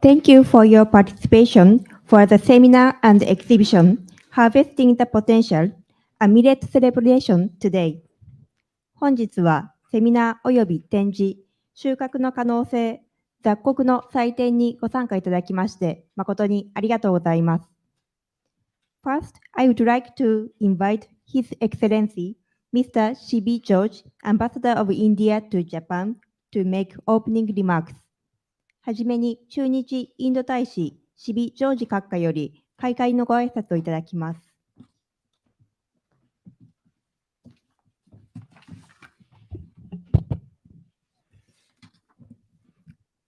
Thank you for your participation for the seminar and exhibition, Harvesting the Potential, a Millet Celebration Today. 本日はセミナー及び展示、収穫の可能性、雑穀の祭典にご参加いただきまして誠にありがとうございます。First, I would like to invite His Excellency, Mr. C.B. George, Ambassador of India to Japan, to make opening remarks. はじめに駐日インド大使、シビ・ジョージ閣下より開会のご挨拶をいただきます。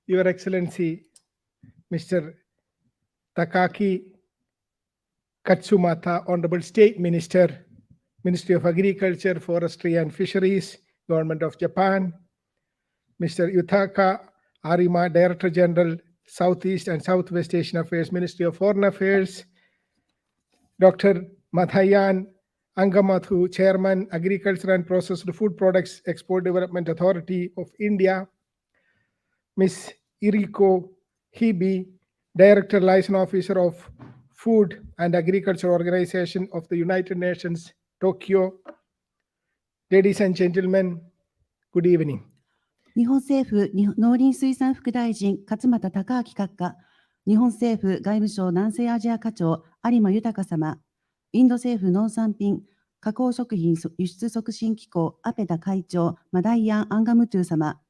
Your Excellency, Mr. Takaki Katsumata, Honorable State Minister, Ministry of Agriculture, Forestry and Fisheries, Government of Japan, Mr. Yutaka Arima, Director General, Southeast and Southwest Asian Affairs, Ministry of Foreign Affairs, Dr. Mathayan Angamathu, Chairman, Agriculture and Processed Food Products Export Development Authority of India, Ms. Iriko Hibi, Director Liaison Officer of Food and Agriculture Organization of the United Nations, Tokyo. Ladies and gentlemen, good evening. 日本政府農林水産副大臣勝俣孝明閣下、日本政府外務省南西アジア課長有馬豊様、インド政府農産品加工食品輸出促進機構アペタ会長マダイヤン・アンガムトゥ様、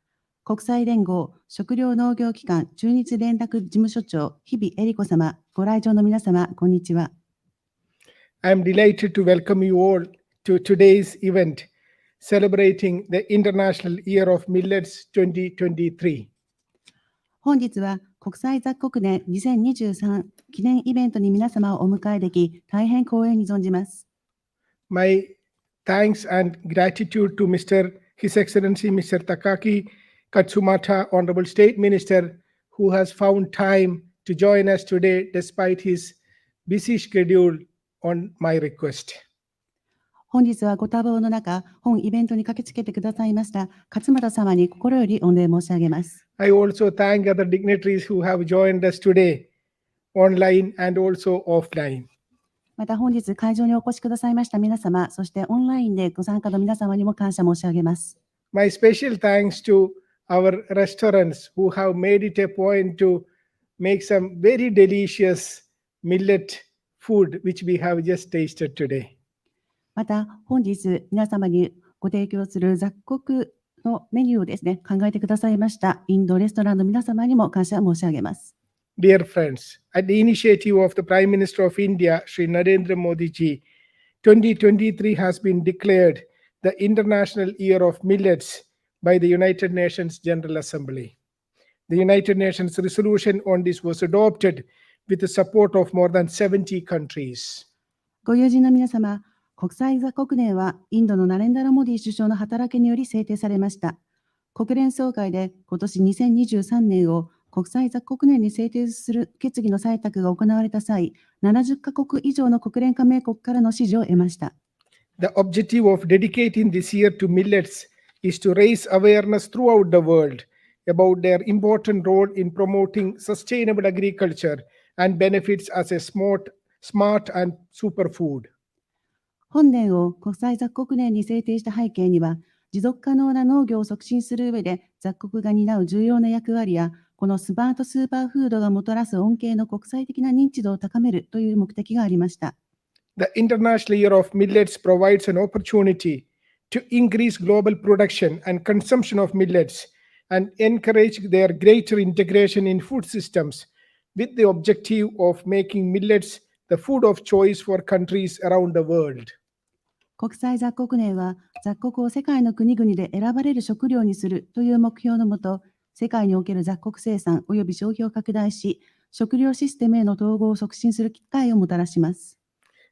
国際連合食糧農業機関中日連絡事務所長日比恵里子様、ご来場の皆様、こんにちは。I am delighted to welcome you all to today's event celebrating the International Year of Millets 2023. 本日は国際雑穀年2023記念イベントに皆様をお迎えでき、大変光栄に存じます。My thanks and gratitude to His Excellency Mr. Takaki Katsumata, Honorable State Minister, who has found time to join us today despite his busy schedule on my request. 本日はご多忙の中、本イベントに駆けつけてくださいました勝俣様に心より御礼申し上げます。I also thank other dignitaries who have joined us today, online and also offline. また本日会場にお越しくださいました皆様、そしてオンラインでご参加の皆様にも感謝申し上げます。My special thanks to our restaurants who have made it a point to make some very delicious millet food which we have just tasted today. また本日皆様にご提供する雑穀のメニューをですね、考えてくださいましたインドレストランの皆様にも感謝申し上げます。Dear friends, at the initiative of the Prime Minister of India, Shri Narendra Modi ji, 2023 has been declared the International Year of Millets by the United Nations General Assembly. The United Nations resolution on this was adopted with the support of more than 70 countries. ご友人の皆様、国際雑穀年はインドのナレンダラ・モディ首相の働きにより制定されました。国連総会で今年2023年を国際雑穀年に制定する決議の採択が行われた際、70カ国以上の国連加盟国からの支持を得ました。The objective of dedicating this year to millets is to raise awareness throughout the world about their important role in promoting sustainable agriculture and benefits as a smart and superfood. 本年を国際雑穀年に制定した背景には、持続可能な農業を促進する上で雑穀が担う重要な役割や、このスマートスーパーフードがもたらす恩恵の国際的な認知度を高めるという目的がありました。The International Year of Millets provides an opportunity to increase global production and consumption of millets and encourage their greater integration in food systems with the objective of making millets the food of choice for countries around the world. 国際雑穀年は雑穀を世界の国々で選ばれる食料にするという目標のもと、世界における雑穀生産及び消費を拡大し、食料システムへの統合を促進する機会をもたらします。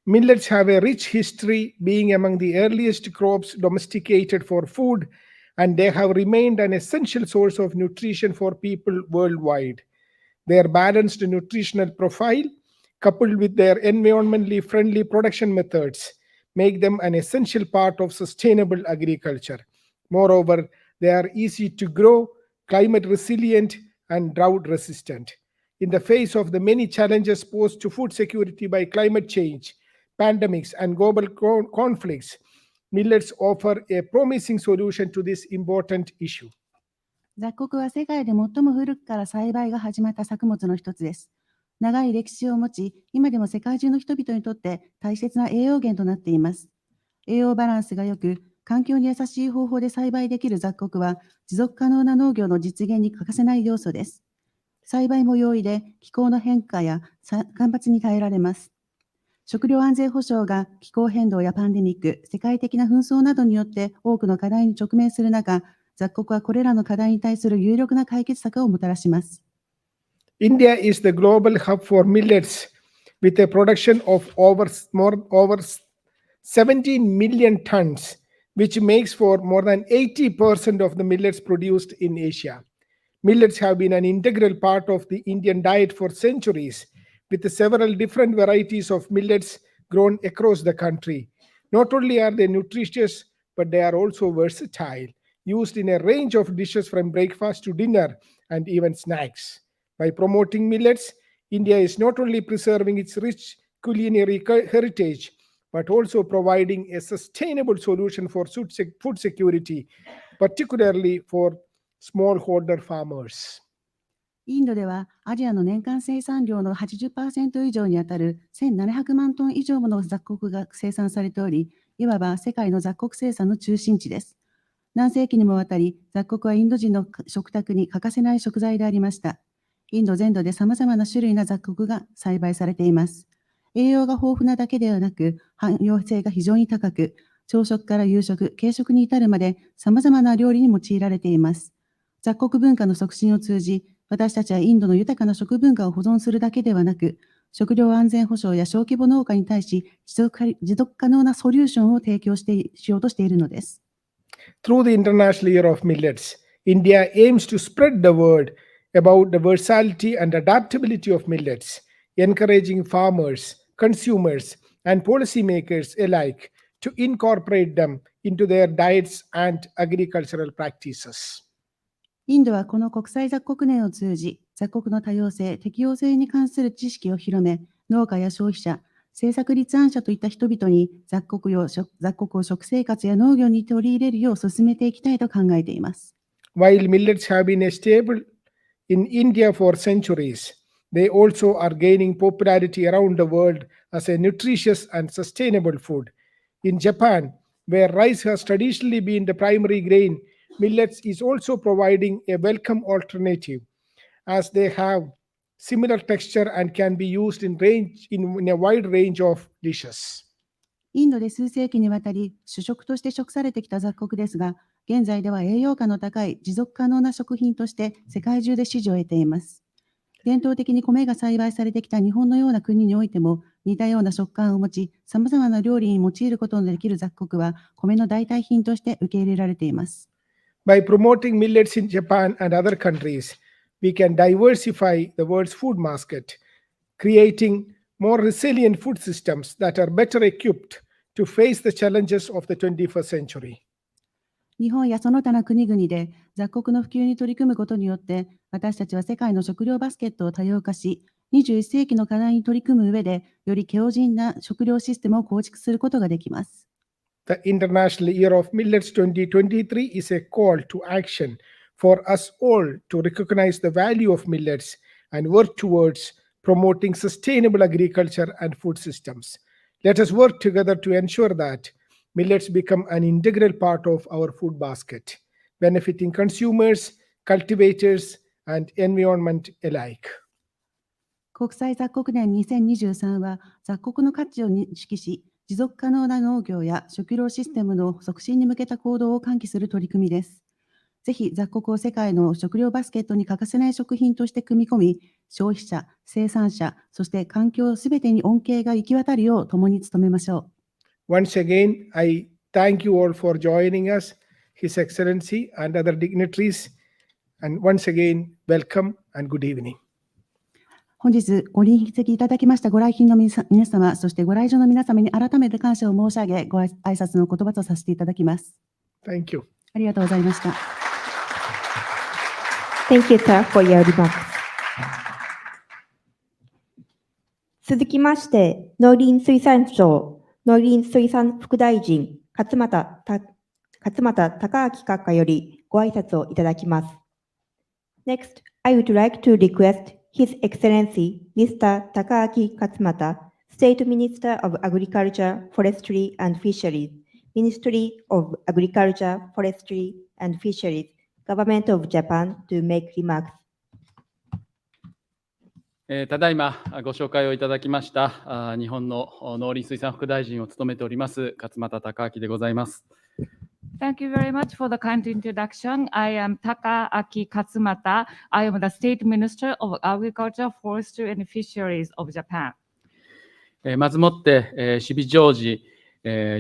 Millets have a rich history, being among the earliest crops domesticated for food, and they have remained an essential source of nutrition for people worldwide. Their balanced nutritional profile, coupled with their environmentally friendly production methods, make them an essential part of sustainable agriculture. Moreover, they are easy to grow, climate resilient, and drought resistant. In the face of the many challenges posed to food security by climate change, pandemics, and global conflicts, millets offer a promising solution to this important issue. 雑穀は世界で最も古くから栽培が始まった作物の一つです。長い歴史を持ち、今でも世界中の人々にとって大切な栄養源となっています。栄養バランスが良く、環境に優しい方法で栽培できる雑穀は、持続可能な農業の実現に欠かせない要素です。栽培も容易で、気候の変化や干ばつに耐えられます。食料安全保障が気候変動やパンデミック、世界的な紛争などによって多くの課題に直面する中、雑穀はこれらの課題に対する有力な解決策をもたらします。India is the global hub for millets with a production of over 17 million tons, which makes for more than 80% of the millets produced in Asia. Millets have been an integral part of the Indian diet for centuries, with several different varieties of millets grown across the country. Not only are they nutritious, but they are also versatile, used in a range of dishes from breakfast to dinner and even snacks. By promoting millets, India is not only preserving its rich culinary heritage, but also providing a sustainable solution for food security, particularly for smallholder farmers. インドではアジアの年間生産量の 80% 以上にあたる1700万トン以上もの雑穀が生産されており、いわば世界の雑穀生産の中心地です。何世紀にもわたり、雑穀はインド人の食卓に欠かせない食材でありました。インド全土で様々な種類の雑穀が栽培されています。栄養が豊富なだけではなく、汎用性が非常に高く、朝食から夕食、軽食に至るまで様々な料理に用いられています。雑穀文化の促進を通じ、私たちはインドの豊かな食文化を保存するだけではなく、食料安全保障や小規模農家に対し持続可能なソリューションを提供しようとしているのです。Through the International Year of Millets, India aims to spread the word about the versatility and adaptability of millets, encouraging farmers, consumers, and policymakers alike to incorporate them into their diets and agricultural practices. インドはこの国際雑穀年を通じ、雑穀の多様性、適応性に関する知識を広め、農家や消費者、政策立案者といった人々に雑穀を食生活や農業に取り入れるよう進めていきたいと考えています。While millets have been a staple in India for centuries, they also are gaining popularity around the world as a nutritious and sustainable food. In Japan, where rice has traditionally been the primary grain, millets is also providing a welcome alternative, as they have similar texture and can be used in a wide range of dishes. インドで数世紀にわたり主食として食されてきた雑穀ですが、現在では栄養価の高い持続可能な食品として世界中で支持を得ています。伝統的に米が栽培されてきた日本のような国においても似たような食感を持ち、様々な料理に用いることのできる雑穀は米の代替品として受け入れられています。By promoting millets in Japan and other countries, we can diversify the world's food market, creating more resilient food systems that are better equipped to face the challenges of the 21st century. 日本やその他の国々で雑穀の普及に取り組むことによって、私たちは世界の食料バスケットを多様化し、21世紀の課題に取り組む上で、より強靭な食料システムを構築することができます。The International Year of Millets 2023 is a call to action for us all to recognize the value of millets and work towards promoting sustainable agriculture and food systems. Let us work together to ensure that millets become an integral part of our food basket, benefiting consumers, cultivators, and environment alike. 国際雑穀年2023は雑穀の価値を認識し、持続可能な農業や食料システムの促進に向けた行動を喚起する取り組みです。ぜひ雑穀を世界の食料バスケットに欠かせない食品として組み込み、消費者、生産者、そして環境すべてに恩恵が行き渡るよう共に努めましょう。Once again, I thank you all for joining us, His Excellency and other dignitaries, and once again, welcome and good evening. 本日ご臨席いただきましたご来賓の皆様、そしてご来場の皆様に改めて感謝を申し上げ、ご挨拶の言葉とさせていただきます。Thank you. ありがとうございました。Thank you, sir, for your remarks. 続きまして、農林水産省農林水産副大臣、勝俣孝明閣下よりご挨拶をいただきます。Next, I would like to request His Excellency Mr. Takaaki Katsumata, State Minister of Agriculture, Forestry and Fisheries, Ministry of Agriculture, Forestry and Fisheries, Government of Japan, to make remarks. ただいまご紹介をいただきました日本の農林水産副大臣を務めております勝俣孝明でございます。Thank you very much for the kind introduction. I am Takaaki Katsumata. I am the State Minister of Agriculture, Forestry and Fisheries of Japan. まずもってシビジョージ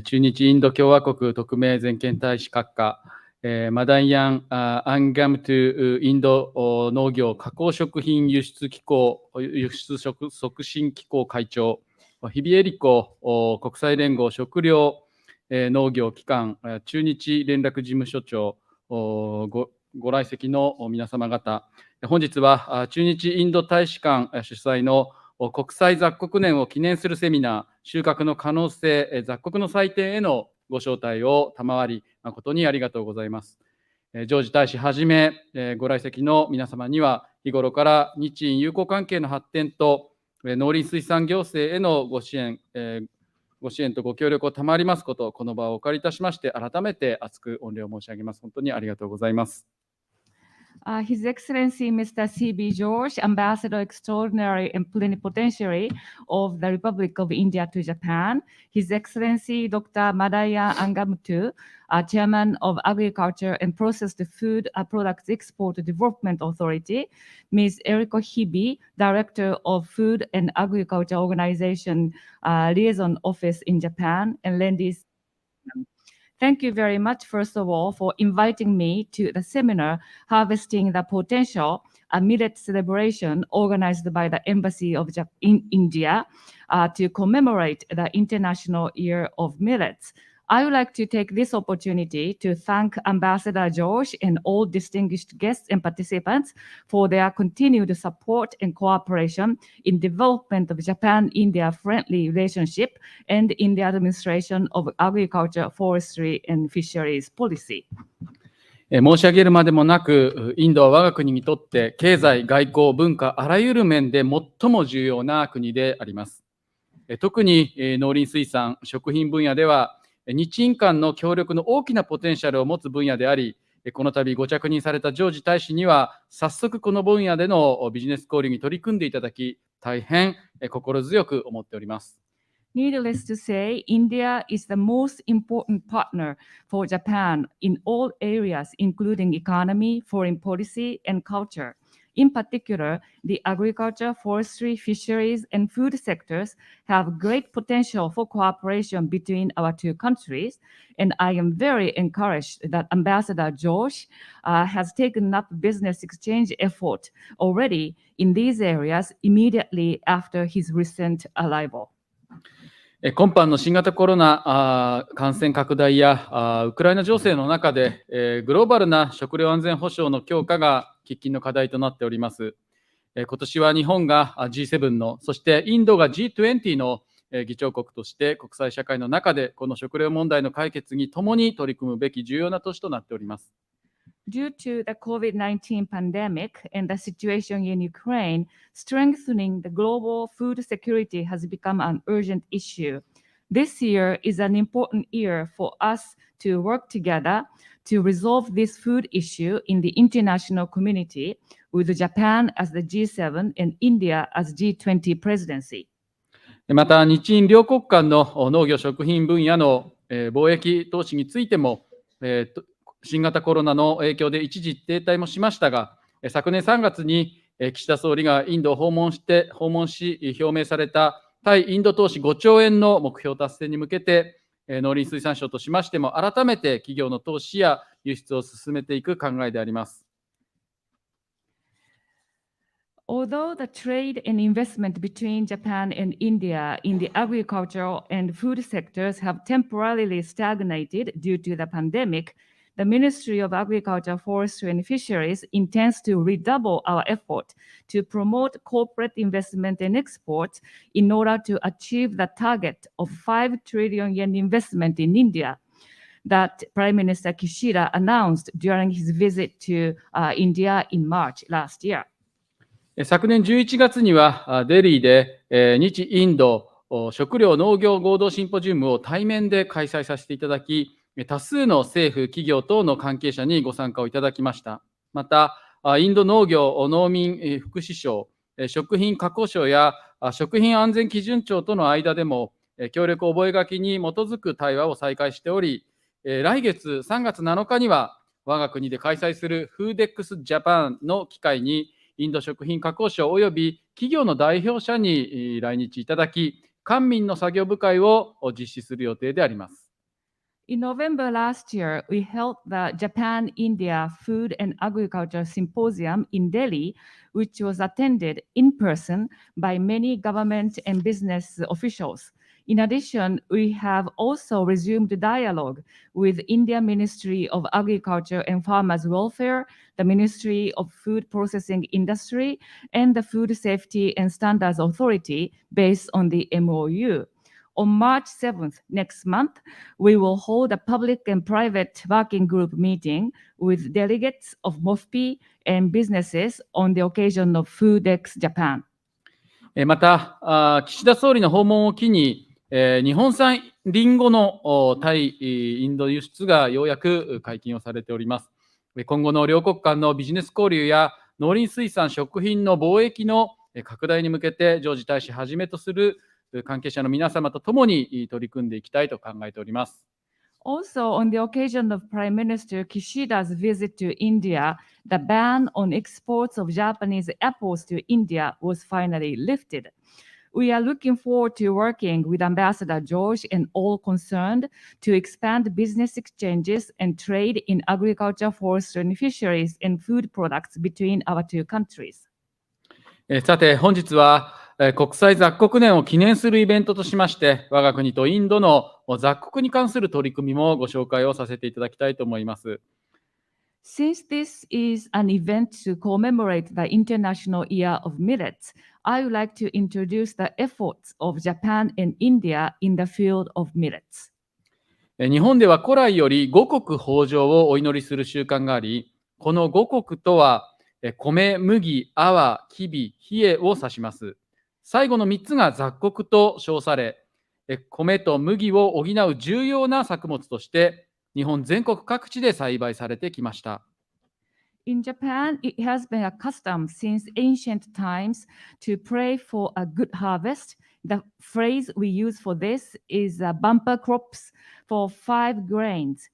駐日インド共和国特命全権大使閣下マダンヤン・アンガムトゥインド農業加工食品輸出促進機構会長日比エリコ国際連合食糧農業機関駐日連絡事務所長ご来席の皆様方、本日は駐日インド大使館主催の国際雑穀年を記念するセミナー、収穫の可能性、雑穀の祭典へのご招待を賜り、誠にありがとうございます。ジョージ大使はじめ、ご来席の皆様には、日頃から日印友好関係の発展と、農林水産行政へのご支援とご協力を賜りますこと、この場をお借りいたしまして、改めて厚く御礼を申し上げます。本当にありがとうございます。His Excellency Mr. C.B. George, Ambassador Extraordinary and Plenipotentiary of the Republic of India to Japan, His Excellency Dr. Madaya Angamuttu, Chairman of Agriculture and Processed Food Products Export Development Authority, Ms. Eriko Hibi, Director of Food and Agriculture Organization Liaison Office in Japan, and ladies. Thank you very much, first of all, for inviting me to the seminar, Harvesting the Potential, a millet celebration organized by the Embassy of India to commemorate the International Year of Millets. I would like to take this opportunity to thank Ambassador George and all distinguished guests and participants for their continued support and cooperation in development of Japan-India friendly relationship and in the administration of agriculture, forestry, and fisheries policy. 申し上げるまでもなく、インドは我が国にとって経済、外交、文化、あらゆる面で最も重要な国であります。特に農林水産、食品分野では、日印間の協力の大きなポテンシャルを持つ分野であり、この度ご着任されたジョージ大使には、早速この分野でのビジネス交流に取り組んでいただき、大変心強く思っております。Needless to say, India is the most important partner for Japan in all areas, including economy, foreign policy, and culture. In particular, the agriculture, forestry, fisheries, and food sectors have great potential for cooperation between our two countries, and I am very encouraged that Ambassador George has taken up business exchange effort already in these areas immediately after his recent arrival. 今般の新型コロナ感染拡大やウクライナ情勢の中でグローバルな食料安全保障の強化が喫緊の課題となっております。今年は日本が G7 の、そしてインドが G20 の議長国として国際社会の中でこの食料問題の解決に共に取り組むべき重要な年となっております。Due to the COVID-19 pandemic and the situation in Ukraine, strengthening the global food security has become an urgent issue. This year is an important year for us to work together to resolve this food issue in the international community, with Japan as the G7 and India as G20 presidency. また、日印両国間の農業食品分野の貿易投資についても、新型コロナの影響で一時停滞もしましたが、昨年3月に岸田総理がインドを訪問し表明された対インド投資5兆円の目標達成に向けて、農林水産省としましても改めて企業の投資や輸出を進めていく考えであります。Although the trade and investment between Japan and India in the agricultural and food sectors have temporarily stagnated due to the pandemic, the Ministry of Agriculture, Forestry and Fisheries intends to redouble our effort to promote corporate investment and exports in order to achieve the target of 5 trillion yen investment in India that Prime Minister Kishida announced during his visit to India in March last year. 昨年11月にはデリーで日インド食料農業合同シンポジウムを対面で開催させていただき、多数の政府、企業等の関係者にご参加をいただきました。また、インド農業農民福祉省、食品加工省や食品安全基準庁との間でも協力覚書に基づく対話を再開しており、来月3月7日には我が国で開催するフーデックスジャパンの機会にインド食品加工省及び企業の代表者に来日いただき、官民の作業部会を実施する予定であります。In November last year, we held the Japan-India Food and Agriculture Symposium in Delhi, which was attended in person by many government and business officials. In addition, we have also resumed dialogue with India Ministry of Agriculture and Farmers Welfare, the Ministry of Food Processing Industry, and the Food Safety and Standards Authority based on the MOU. On March 7th, next month, we will hold a public and private working group meeting with delegates of MOFPI and businesses on the occasion of FoodX Japan. また、岸田総理の訪問を機に、日本産リンゴの対インド輸出がようやく解禁をされております。今後の両国間のビジネス交流や農林水産食品の貿易の拡大に向けて、ジョージ大使はじめとする関係者の皆様とともに取り組んでいきたいと考えております。Also, on the occasion of Prime Minister Kishida's visit to India, the ban on exports of Japanese apples to India was finally lifted. We are looking forward to working with Ambassador George and all concerned to expand business exchanges and trade in agriculture, forestry and fisheries and food products between our two countries. さて、本日は国際雑穀年を記念するイベントとしまして、我が国とインドの雑穀に関する取り組みもご紹介をさせていただきたいと思います。Since this is an event to commemorate the International Year of Millets, I would like to introduce the efforts of Japan and India in the field of millets. 日本では古来より五穀豊穣をお祈りする習慣があり、この五穀とは米、麦、粟、きび、冷えを指します。最後の3つが雑穀と称され、米と麦を補う重要な作物として、日本全国各地で栽培されてきました。In Japan, it has been a custom since ancient times to pray for a good harvest. The phrase we use for this is bumper crops for 5 grains.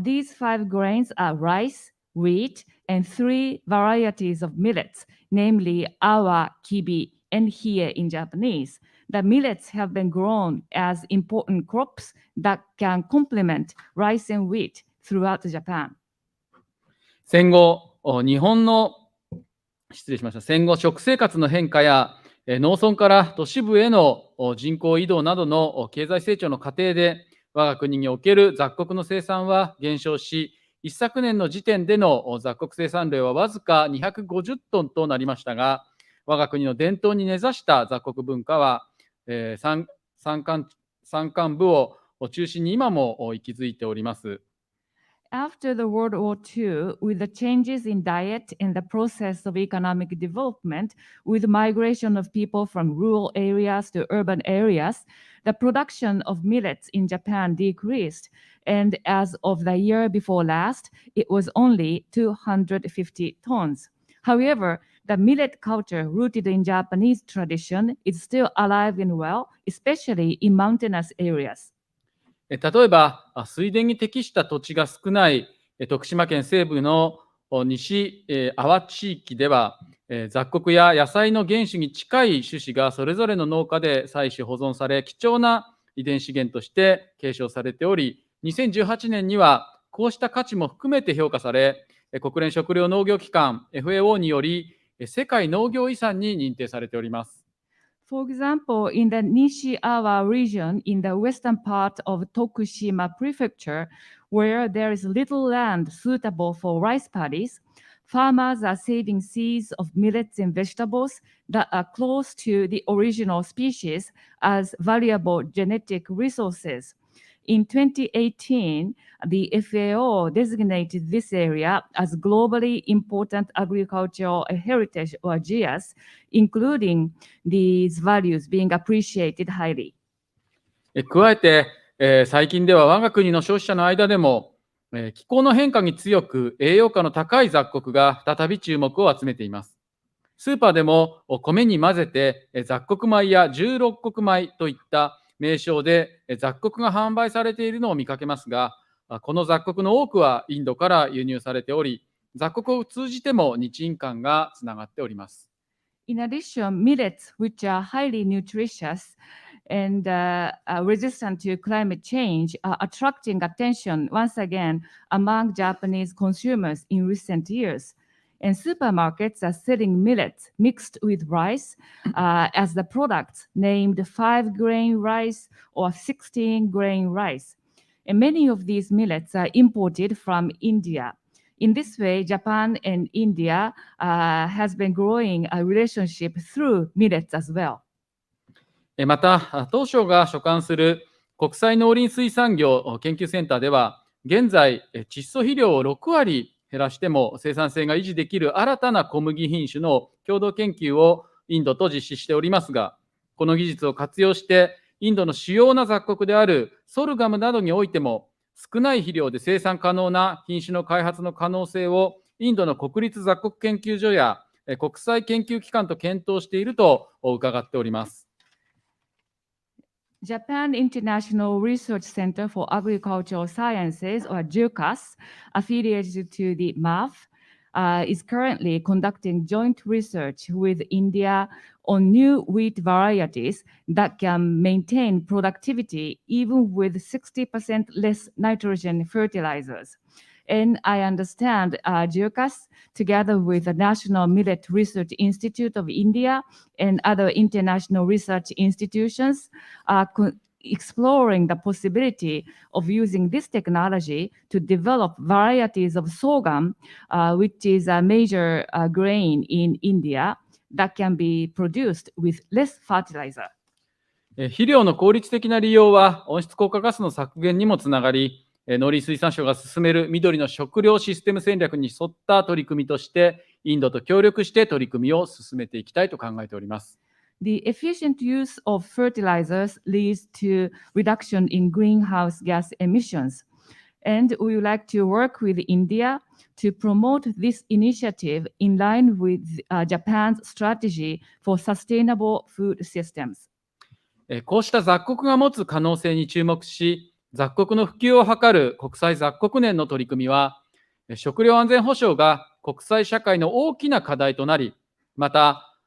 These 5 grains are rice, wheat, and 3 varieties of millets, namely awa, kibi, and hie in Japanese. The millets have been grown as important crops that can complement rice and wheat throughout Japan. 戦後、戦後食生活の変化や農村から都市部への人口移動などの経済成長の過程で、我が国における雑穀の生産は減少し、一昨年の時点での雑穀生産量はわずか250トンとなりましたが、我が国の伝統に根ざした雑穀文化は、山間部を中心に今も息づいております。After the World War II, with the changes in diet and the process of economic development, with migration of people from rural areas to urban areas, the production of millets in Japan decreased, and as of the year before last, it was only 250 tons. However, the millet culture rooted in Japanese tradition is still alive and well, especially in mountainous areas. 例えば、水田に適した土地が少ない徳島県西部の西阿波地域では、雑穀や野菜の原種に近い種子がそれぞれの農家で採取保存され、貴重な遺伝資源として継承されており、2018年にはこうした価値も含めて評価され、国連食糧農業機関 FAO により世界農業遺産に認定されております。For example, in the Nishiawa region in the western part of Tokushima Prefecture, where there is little land suitable for rice paddies, farmers are saving seeds of millets and vegetables that are close to the original species as valuable genetic resources. In 2018, the FAO designated this area as globally important agricultural heritage or GIAS, including these values being appreciated highly. 加えて、最近では我が国の消費者の間でも、気候の変化に強く栄養価の高い雑穀が再び注目を集めています。スーパーでも米に混ぜて雑穀米や16穀米といった名称で雑穀が販売されているのを見かけますが、この雑穀の多くはインドから輸入されており、雑穀を通じても日印間がつながっております。In addition, millets, which are highly nutritious and resistant to climate change, are attracting attention once again among Japanese consumers in recent years. And supermarkets are selling millets mixed with rice as the products named 5-grain rice or 16-grain rice. And many of these millets are imported from India. In this way, Japan and India has been growing a relationship through millets as well. また、当省が所管する国際農林水産業研究センターでは、現在、窒素肥料を6割減らしても生産性が維持できる新たな小麦品種の共同研究をインドと実施しておりますが、この技術を活用して、インドの主要な雑穀であるソルガムなどにおいても、少ない肥料で生産可能な品種の開発の可能性をインドの国立雑穀研究所や国際研究機関と検討していると伺っております。Japan International Research Center for Agricultural Sciences, or JUCAS, affiliated to the MAF, is currently conducting joint research with India on new wheat varieties that can maintain productivity even with 60% less nitrogen fertilizers. And I understand JUCAS, together with the National Millet Research Institute of India and other international research institutions, are exploring the possibility of using this technology to develop varieties of sorghum, which is a major grain in India, that can be produced with less fertilizer. 肥料の効率的な利用は温室効果ガスの削減にもつながり、農林水産省が進める緑の食料システム戦略に沿った取り組みとして、インドと協力して取り組みを進めていきたいと考えております。The efficient use of fertilizers leads to reduction in greenhouse gas emissions. And we would like to work with India to promote this initiative in line with Japan's strategy for sustainable food systems. こうした雑穀が持つ可能性に注目し、雑穀の普及を図る国際雑穀年の取り組みは、食料安全保障が国際社会の大きな課題となり、また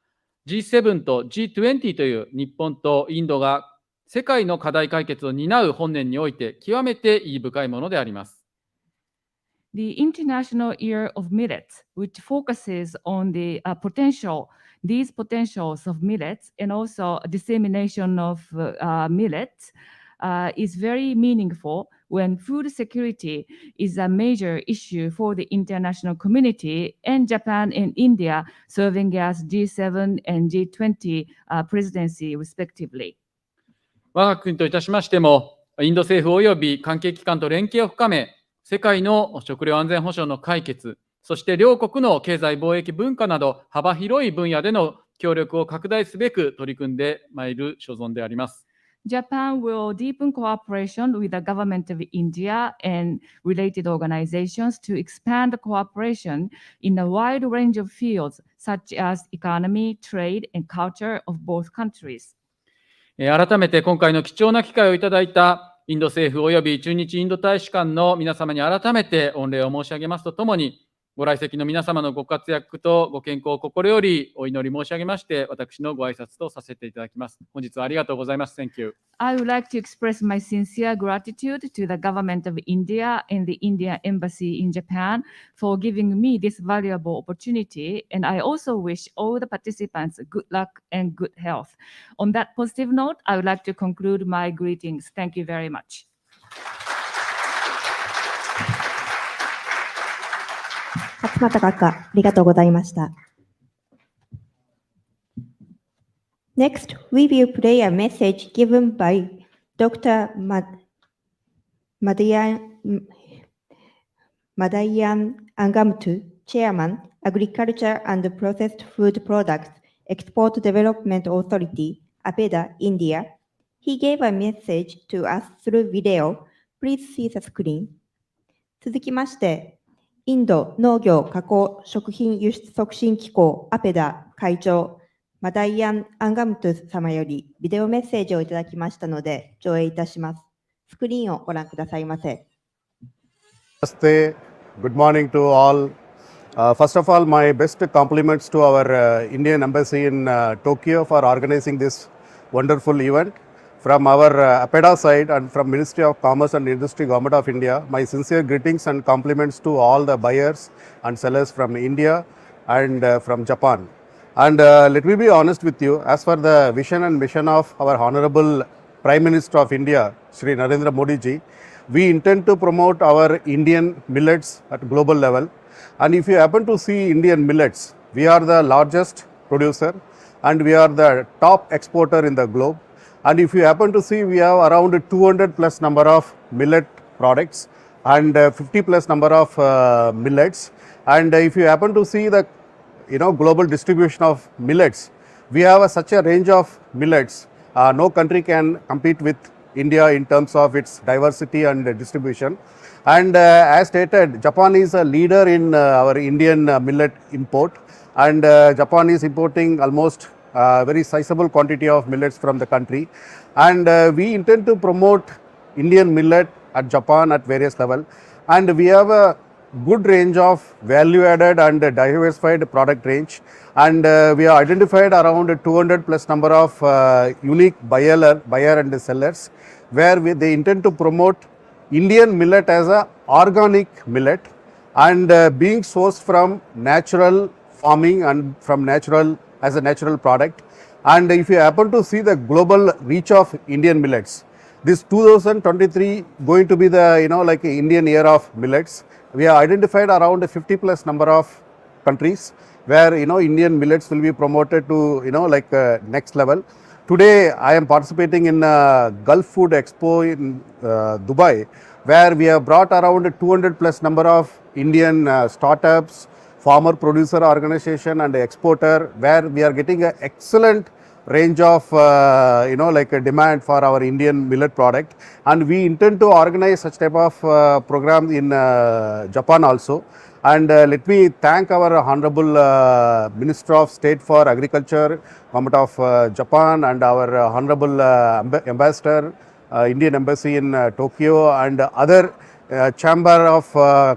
G7 と G20 という日本とインドが世界の課題解決を担う本年において極めて意義深いものであります。The International Year of Millets, which focuses on these potentials of millets and also dissemination of millets, is very meaningful when food security is a major issue for the international community, and Japan and India serving as G7 and G20 presidency respectively. 我が国といたしましても、インド政府及び関係機関と連携を深め、世界の食料安全保障の解決、そして両国の経済貿易文化など幅広い分野での協力を拡大すべく取り組んでまいる所存であります。Japan will deepen cooperation with the government of India and related organizations to expand cooperation in a wide range of fields such as economy, trade, and culture of both countries. 改めて今回の貴重な機会をいただいたインド政府及び駐日インド大使館の皆様に改めて御礼を申し上げますとともに、ご来席の皆様のご活躍とご健康を心よりお祈り申し上げまして、私のご挨拶とさせていただきます。本日はありがとうございます。Thank you. I would like to express my sincere gratitude to the government of India and the Indian Embassy in Japan for giving me this valuable opportunity, and I also wish all the participants good luck and good health. On that positive note, I would like to conclude my greetings. Thank you very much. 勝俣閣下、ありがとうございました。Next, we will play a message given by Dr. Madayan Angamtu, Chairman, Agriculture and Processed Food Products Export Development Authority, APEDA, India. He gave a message to us through video. Please see the screen. 続きまして、インド農業加工食品輸出促進機構 APEDA 会長、マダイアン・アンガムトゥ様よりビデオメッセージをいただきましたので、上映いたします。スクリーンをご覧くださいませ。Namaste. Good morning to all. First of all, my best compliments to our Indian Embassy in Tokyo for organizing this wonderful event. From our APEDA side and from Ministry of Commerce and Industry, Government of India, my sincere greetings and compliments to all the buyers and sellers from India and from Japan. And let me be honest with you, as for the vision and mission of our Honorable Prime Minister of India, Shri Narendra Modi ji, we intend to promote our Indian millets at global level. And if you happen to see Indian millets, we are the largest producer and we are the top exporter in the globe. And if you happen to see, we have around 200 plus number of millet products and 50 plus number of millets. And if you happen to see the global distribution of millets, we have such a range of millets. No country can compete with India in terms of its diversity and distribution. And as stated, Japan is a leader in our Indian millet import, and Japan is importing almost very sizable quantity of millets from the country. And we intend to promote Indian millet at Japan at various levels. And we have a good range of value added and diversified product range. And we have identified around 200 plus number of unique buyer and sellers, where they intend to promote Indian millet as a organic millet and being sourced from natural farming and from natural as a natural product. And if you happen to see the global reach of Indian millets, this 2023 going to be the like Indian Year of Millets. We have identified around 50 plus number of countries where Indian millets will be promoted to next level. Today I am participating in Gulf Food Expo in Dubai, where we have brought around 200 plus number of Indian startups, farmer producer organization and exporter, where we are getting an excellent range of a demand for our Indian millet product. And we intend to organize such type of programs in Japan also. And let me thank our Honorable Minister of State for Agriculture, Government of Japan, and our Honorable Ambassador, Indian Embassy in Tokyo, and other Chamber of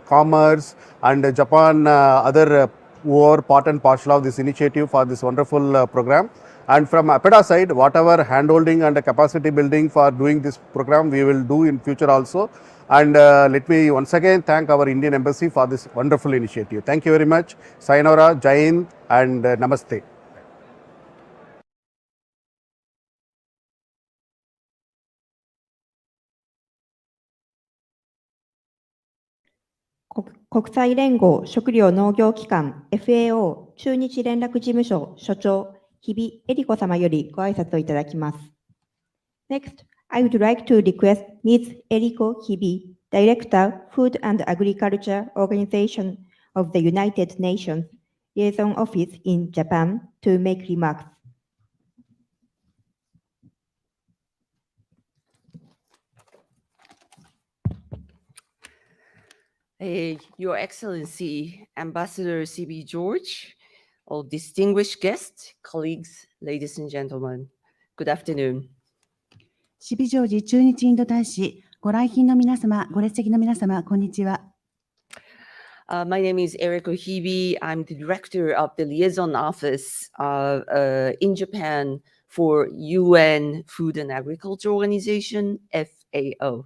Commerce and Japan, other who are part and parcel of this initiative for this wonderful program. And from APEDA side, whatever handholding and capacity building for doing this program, we will do in future also. And let me once again thank our Indian Embassy for this wonderful initiative. Thank you very much. Sayonara, Jai Hind, and Namaste. 国際連合食糧農業機関 FAO 駐日連絡事務所所長日比恵里子様よりご挨拶をいただきます。Next, I would like to request Ms. Eriko Hibi, Director, Food and Agriculture Organization of the United Nations Liaison Office in Japan, to make remarks. Your Excellency, Ambassador C.B. George, all distinguished guests, colleagues, ladies and gentlemen, good afternoon. シビジョージ駐日インド大使、ご来賓の皆様、ご列席の皆様、こんにちは。My name is Eriko Hibi. I'm the director of the liaison office in Japan for UN Food and Agriculture Organization, FAO.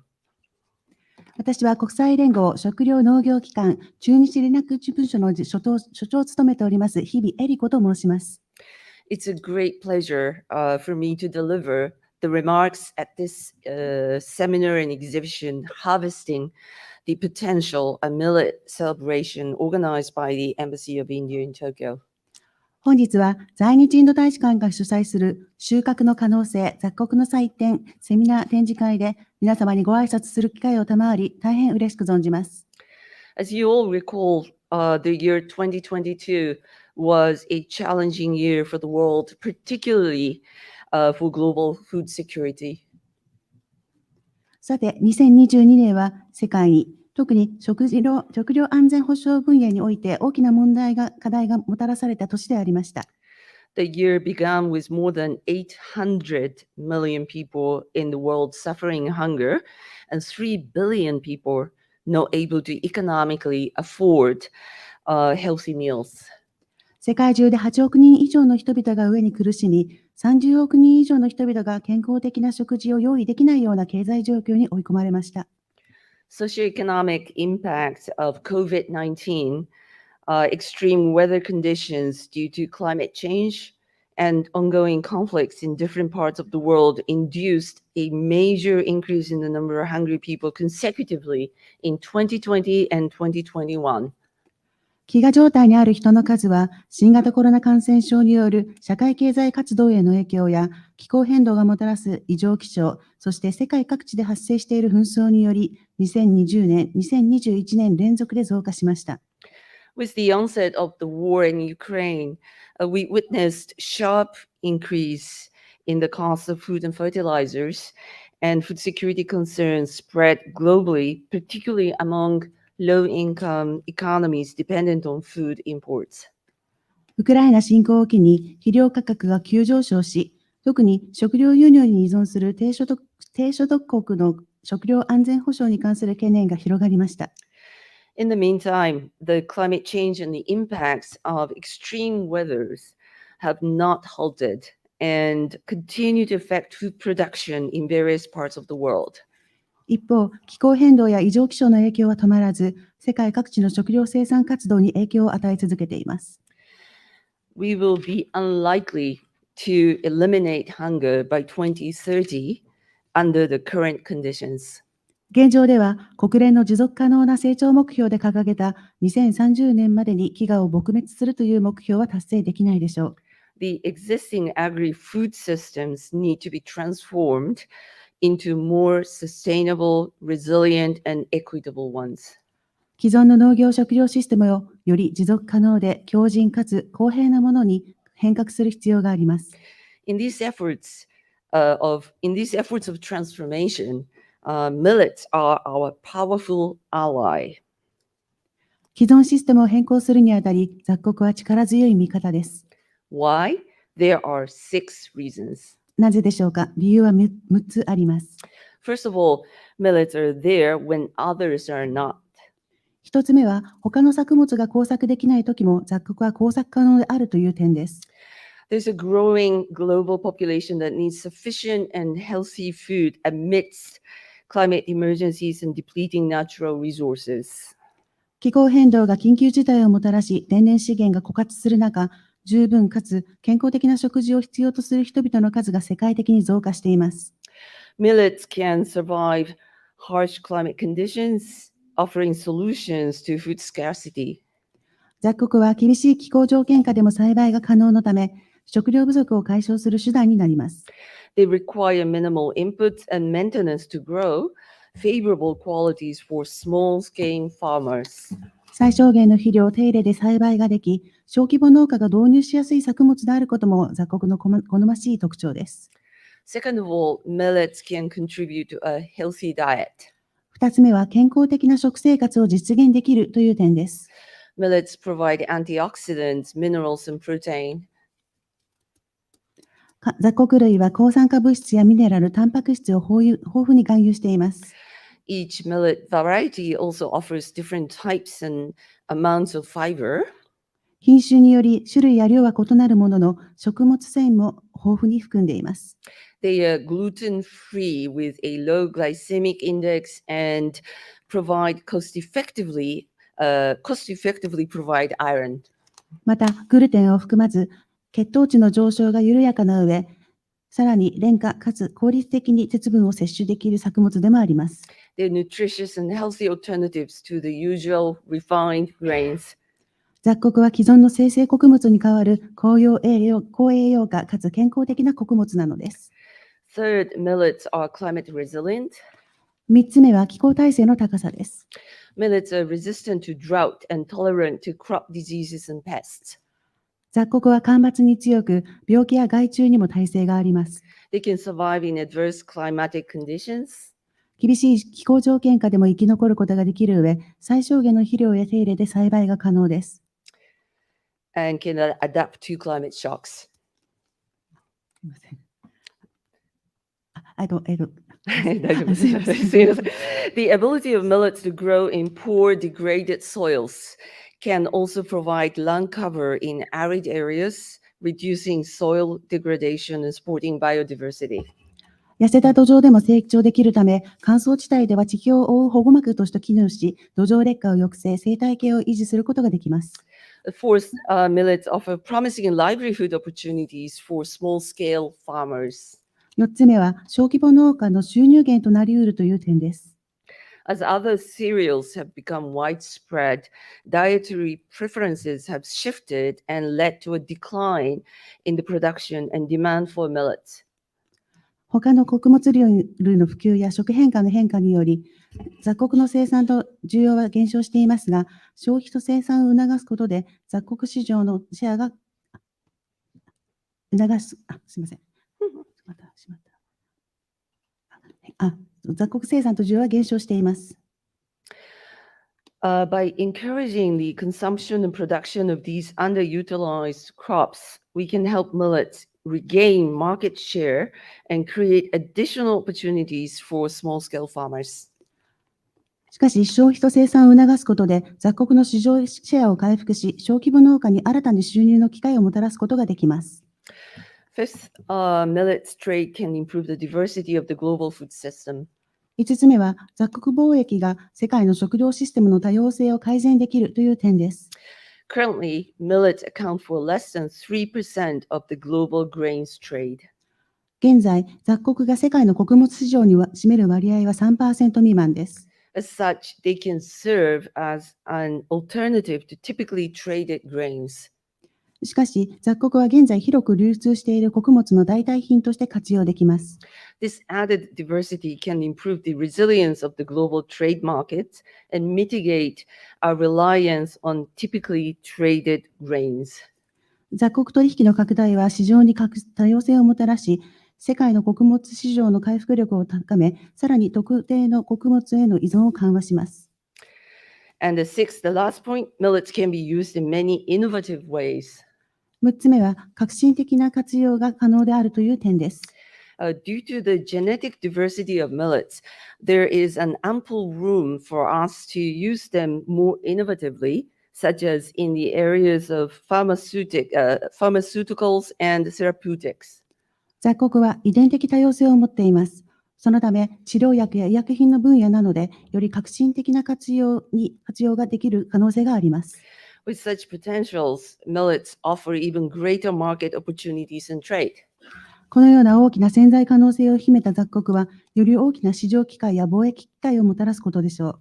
私は国際連合食糧農業機関中日連絡事務所の所長を務めております日々恵里子と申します。It's a great pleasure for me to deliver the remarks at this seminar and exhibition, Harvesting the Potential, a Millet celebration organized by the Embassy of India in Tokyo. 本日は在日インド大使館が主催する収穫の可能性雑穀の祭典セミナー展示会で皆様にご挨拶する機会を賜り大変嬉しく存じます。As you all recall, the year 2022 was a challenging year for the world, particularly for global food security. さて、2022年は世界に特に食料安全保障分野において大きな課題がもたらされた年でありました。The year began with more than 800 million people in the world suffering hunger and 3 billion people not able to economically afford healthy meals. 世界中で8億人以上の人々が飢えに苦しみ、30億人以上の人々が健康的な食事を用意できないような経済状況に追い込まれました。Socioeconomic impact of COVID-19, extreme weather conditions due to climate change, and ongoing conflicts in different parts of the world induced a major increase in the number of hungry people consecutively in 2020 and 2021. 飢餓状態にある人の数は、新型コロナ感染症による社会経済活動への影響や、気候変動がもたらす異常気象、そして世界各地で発生している紛争により、2020年、2021年連続で増加しました。With the onset of the war in Ukraine, we witnessed sharp increase in the cost of food and fertilizers, and food security concerns spread globally, particularly among low-income economies dependent on food imports. ウクライナ侵攻を機に肥料価格が急上昇し、特に食料輸入に依存する低所得国の食料安全保障に関する懸念が広がりました。In the meantime, the climate change and the impacts of extreme weathers have not halted and continue to affect food production in various parts of the world. 一方、気候変動や異常気象の影響は止まらず、世界各地の食料生産活動に影響を与え続けています。We will be unlikely to eliminate hunger by 2030 under the current conditions. 現状では、国連の持続可能な成長目標で掲げた2030年までに飢餓を撲滅するという目標は達成できないでしょう。The existing agri-food systems need to be transformed into more sustainable, resilient, and equitable ones. 既存の農業食料システムをより持続可能で強靭かつ公平なものに変革する必要があります。In these efforts of transformation, millets are our powerful ally. 既存システムを変更するにあたり、雑穀は力強い味方です。Why? There are 6 reasons. なぜでしょうか。理由は6つあります。First of all, millets are there when others are not. 一つ目は、他の作物が耕作できないときも雑穀は耕作可能であるという点です。There's a growing global population that needs sufficient and healthy food amidst climate emergencies and depleting natural resources. 気候変動が緊急事態をもたらし、天然資源が枯渇する中、十分かつ健康的な食事を必要とする人々の数が世界的に増加しています。Millets can survive harsh climate conditions, offering solutions to food scarcity. 雑穀は厳しい気候条件下でも栽培が可能のため、食料不足を解消する手段になります。They require minimal inputs and maintenance to grow, favorable qualities for small-scale farmers. 最小限の肥料、手入れで栽培ができ、小規模農家が導入しやすい作物であることも雑穀の好ましい特徴です。Second of all, millets can contribute to a healthy diet. 2つ目は健康的な食生活を実現できるという点です。Millets provide antioxidants, minerals, and protein. 雑穀類は抗酸化物質やミネラル、タンパク質を豊富に含有しています。Each millet variety also offers different types and amounts of fiber, 品種により種類や量は異なるものの、食物繊維も豊富に含んでいます。they are gluten-free with a low glycemic index and provide cost-effectively provide iron. また、グルテンを含まず、血糖値の上昇が緩やかな上、さらに廉価かつ効率的に鉄分を摂取できる作物でもあります。They're nutritious and healthy alternatives to the usual refined grains. 雑穀は既存の生成穀物に代わる高栄養価かつ健康的な穀物なのです。Third, millets are climate resilient. 3つ目は気候耐性の高さです。Millets are resistant to drought and tolerant to crop diseases and pests. 雑穀は干ばつに強く、病気や害虫にも耐性があります。They can survive in adverse climatic conditions. 厳しい気候条件下でも生き残ることができる上、最小限の肥料や手入れで栽培が可能です。And can adapt to climate shocks. すみません。The ability of millets to grow in poor, degraded soils can also provide land cover in arid areas, reducing soil degradation and supporting biodiversity. 痩せた土壌でも成長できるため、乾燥地帯では地表を覆う保護膜として機能し、土壌劣化を抑制、生態系を維持することができます。Fourth, millets offer promising livelihood opportunities for small-scale farmers. 4つ目は、小規模農家の収入源となり得るという点です。As other cereals have become widespread, dietary preferences have shifted and led to a decline in the production and demand for millets. 他の穀物類の普及や食変化の変化により、雑穀の生産と需要は減少していますが、消費と生産を促すことで、雑穀市場のシェアがすみません。雑穀生産と需要は減少しています。By encouraging the consumption and production of these underutilized crops, we can help millets regain market share and create additional opportunities for small-scale farmers. しかし、消費と生産を促すことで、雑穀の市場シェアを回復し、小規模農家に新たに収入の機会をもたらすことができます。Fifth, millets trade can improve the diversity of the global food system. 5つ目は、雑穀貿易が世界の食料システムの多様性を改善できるという点です。Currently, millets account for less than 3% of the global grains trade. 現在、雑穀が世界の穀物市場に占める割合は 3% 未満です。As such, they can serve as an alternative to typically traded grains. しかし、雑穀は現在広く流通している穀物の代替品として活用できます。This added diversity can improve the resilience of the global trade markets and mitigate our reliance on typically traded grains. 雑穀取引の拡大は市場に多様性をもたらし、世界の穀物市場の回復力を高め、さらに特定の穀物への依存を緩和します。And the last point, millets can be used in many innovative ways. 6つ目は、革新的な活用が可能であるという点です。Due to the genetic diversity of millets, there is an ample room for us to use them more innovatively, such as in the areas of pharmaceuticals and therapeutics. 雑穀は遺伝的多様性を持っています。そのため、治療薬や医薬品の分野などで、より革新的な活用ができる可能性があります。With such potentials, millets offer even greater market opportunities in trade. このような大きな潜在可能性を秘めた雑穀は、より大きな市場機会や貿易機会をもたらすことでしょう。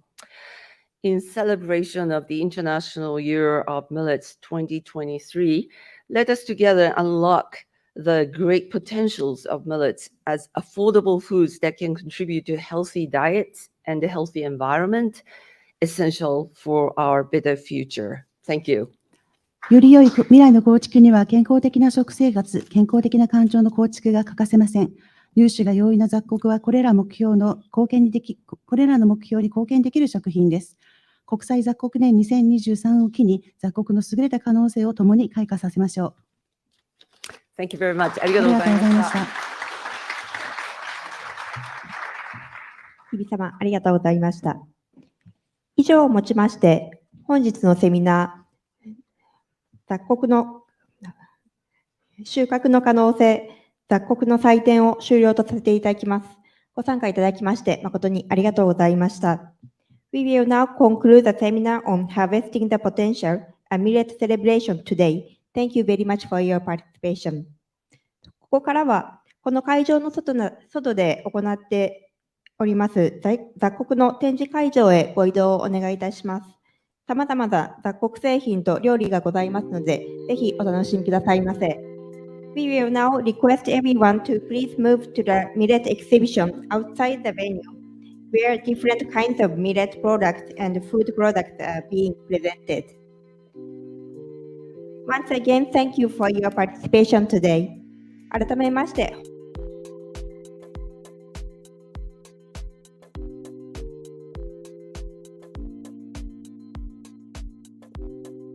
In celebration of the International Year of Millets 2023, let us together unlock the great potentials of millets as affordable foods that can contribute to healthy diets and a healthy environment, essential for our better future. Thank you. より良い未来の構築には健康的な食生活、健康的な環境の構築が欠かせません。入手が容易な雑穀はこれらの目標に貢献できる食品です。国際雑穀年2023を機に雑穀の優れた可能性を共に開花させましょう。Thank you very much. ありがとうございました。日比様、ありがとうございました。以上をもちまして、本日のセミナー、雑穀の収穫の可能性、雑穀の採点を終了とさせていただきます。ご参加いただきまして誠にありがとうございました。We will now conclude the seminar on harvesting the potential, a millet celebration today. Thank you very much for your participation. ここからは、この会場の外で行っております雑穀の展示会場へご移動をお願いいたします。様々な雑穀製品と料理がございますので、ぜひお楽しみくださいませ。We will now request everyone to please move to the millet exhibition outside the venue, where different kinds of millet products and food products are being presented. Once again, thank you for your participation today. 改めまして、